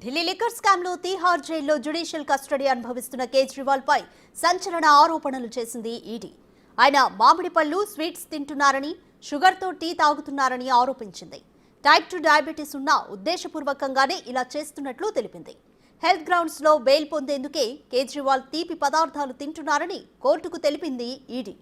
Delhi liquor scam లో తీహార్ జైల్లో judicial custody అనుభవిస్తున్న కేజ్రీవాల్ పై సంచలన ఆరోపణలు చేసింది ఈడీ. ఆయన మామిడి పళ్ళు స్వీట్స్ తింటున్నారని, షుగర్ తో టీ తాగుతున్నారని ఆరోపించింది. టైప్ 2 డయాబెటీస్ ఉన్న ఉద్దేశపూర్వకంగానే ఇలా చేస్తున్నట్లు తెలిపింది. హెల్త్ గ్రౌండ్స్ లో బెయిల్ పొందేందుకే కేజ్రీవాల్ తీపి పదార్థాలు తింటున్నారని కోర్టుకు తెలిపింది ED.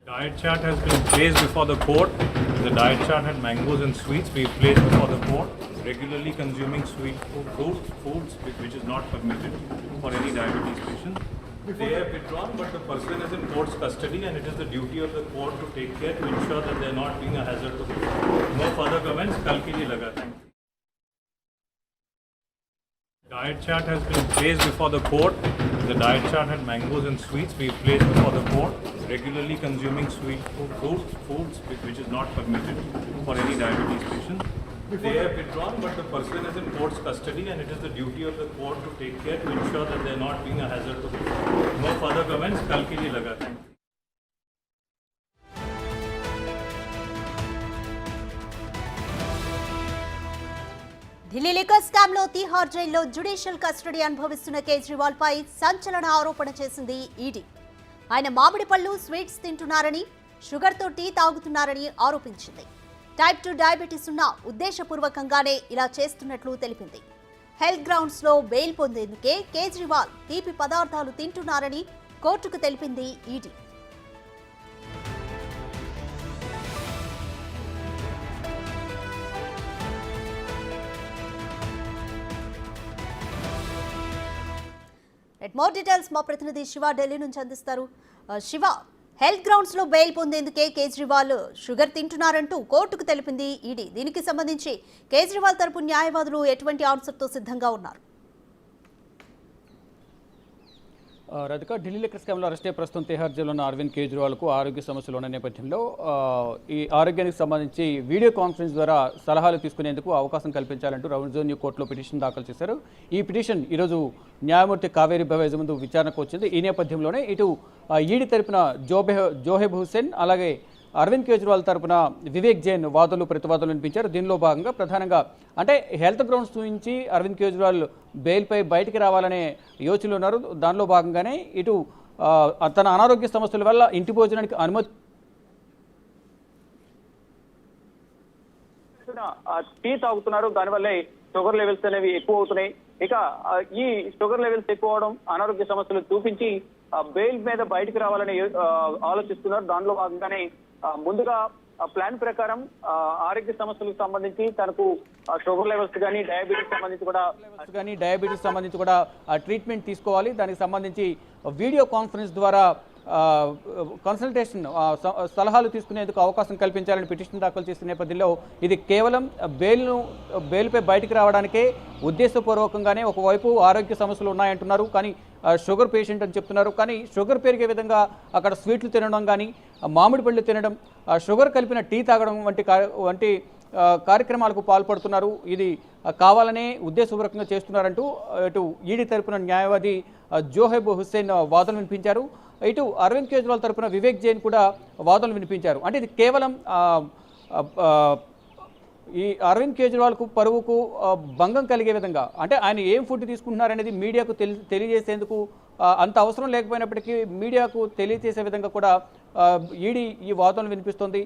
Diet chart has been placed before the court. The diet chart had mangoes and sweets. We placed before the court. Regularly consuming sweet foods, which is not permitted for any diabetes patient. They have withdrawn, but the person is in court's custody, and it is the duty of the court to take care to ensure that they are not being a hazard to the court. No further comments. Kal ke liye laga. Thank you. Diet chart has been placed before the court. The diet chart had mangoes and sweets. We placed before the court. Regularly consuming sweet foods, which is not permitted for any diabetes patient. They have withdrawn, but the person is in court's custody, and it is the duty of the court to take care to ensure that they are not being a hazard to the court. No further comments. Kal ke liye laga. Thank you. Delhi liquor scam లో తీహార్ జైల్లో judicial custody అనుభవిస్తున్న కేజ్రీవాల్ పై సంచలన ఆరోపణ చేసింది ED. ఆయన మామిడి పళ్ళు sweets తింటున్నారని, sugar తో టీ తాగుతున్నారని ఆరోపించింది. టైప్ 2 డయాబెటీస్ ఉన్న ఉద్దేశపూర్వకంగానే ఇలా చేస్తున్నట్లు తెలిపింది. హెల్త్ గ్రౌండ్స్ లో బెయిల్ పొందేందుకే కేజ్రీవాల్ తీపి పదార్థాలు తింటున్నారని కోర్టుకు తెలిపింది ఈడీ. మోర్ డీటెయిల్స్ మా ప్రతినిధి శివ ఢిల్లీ నుంచి అందిస్తారు. శివ, హెల్త్ గ్రౌండ్స్ లో బెయిల్ పొందేందుకే కేజ్రీవాల్ షుగర్ తింటున్నారంటూ కోర్టుకు తెలిపింది ఈడీ. దీనికి సంబంధించి కేజ్రీవాల్ తరపు న్యాయవాదులు ఎటువంటి ఆన్సర్తో సిద్ధంగా ఉన్నారు? రాధిక, ఢిల్లీ లిక్కర్ స్కామ్లో అరెస్ట్ అయ్యి ప్రస్తుతం తిహార్ జైల్లో ఉన్న అరవింద్ కేజ్రీవాల్కు ఆరోగ్య సమస్యలు ఉన్న నేపథ్యంలో ఈ ఆరోగ్యానికి సంబంధించి వీడియో కాన్ఫరెన్స్ ద్వారా సలహాలు తీసుకునేందుకు అవకాశం కల్పించాలంటూ రెవెన్యూ కోర్టులో పిటిషన్ దాఖలు చేశారు. ఈ పిటిషన్ ఈరోజు న్యాయమూర్తి కావేరి బవేజ్ ముందు విచారణకు వచ్చింది. ఈ నేపథ్యంలోనే ఇటు ఈడీ తరపున జోహెబ్ హుస్సేన్, అలాగే అరవింద్ కేజ్రీవాల్ తరపున వివేక్ జైన్ వాదనలు ప్రతివాదనలు వినిపించారు. దీనిలో భాగంగా ప్రధానంగా అంటే హెల్త్ గ్రౌండ్స్ నుంచి అరవింద్ కేజ్రీవాల్ బెయిల్పై బయటికి రావాలనే యోచనలు ఉన్నారు. దానిలో భాగంగానే ఇటు తన అనారోగ్య సమస్యల వల్ల ఇంటి భోజనానికి అనుమతి టీ తాగుతున్నారు. దానివల్లే షుగర్ లెవెల్స్ అనేవి ఎక్కువ అవుతున్నాయి. ఇక ఈ షుగర్ లెవెల్స్ ఎక్కువ అవడం, అనారోగ్య సమస్యలు చూపించి బెయిల్ మీద బయటికి రావాలని ఆలోచిస్తున్నారు. దానిలో భాగంగానే ముందుగా ప్లాన్ ప్రకారం ఆరోగ్య సమస్యలకు సంబంధించి తనకు షుగర్ లెవెల్స్ కానీ డయాబెటీస్ సంబంధించి కూడా ట్రీట్మెంట్ తీసుకోవాలి. దానికి సంబంధించి వీడియో కాన్ఫరెన్స్ ద్వారా కన్సల్టేషన్ సలహాలు తీసుకునేందుకు అవకాశం కల్పించాలని పిటిషన్ దాఖలు చేసిన నేపథ్యంలో ఇది కేవలం బెయిల్పై బయటికి రావడానికే ఉద్దేశపూర్వకంగానే ఒకవైపు ఆరోగ్య సమస్యలు ఉన్నాయంటున్నారు, కానీ షుగర్ పేషెంట్ అని చెప్తున్నారు. కానీ షుగర్ పెరిగే విధంగా అక్కడ స్వీట్లు తినడం కానీ, మామిడి పళ్ళు తినడం, షుగర్ కలిపిన టీ తాగడం వంటి కార్యక్రమాలకు పాల్పడుతున్నారు. ఇది కావాలనే ఉద్దేశపూర్వకంగా చేస్తున్నారంటూ ఇటు ఈడీ తరపున న్యాయవాది జోహెబ్ హుస్సేన్ వాదనలు వినిపించారు. ఇటు అరవింద్ కేజ్రీవాల్ తరపున వివేక్ జైన్ కూడా వాదనలు వినిపించారు. అంటే ఇది కేవలం ఈ అరవింద్ కేజ్రీవాల్కు పరువుకు భంగం కలిగే విధంగా, అంటే ఆయన ఏం ఫుడ్ తీసుకుంటున్నారనేది మీడియాకు తెలియజేసేందుకు అంత అవసరం లేకపోయినప్పటికీ మీడియాకు తెలియజేసే విధంగా కూడా ఈడీ ఈ వాదనలు వినిపిస్తోంది.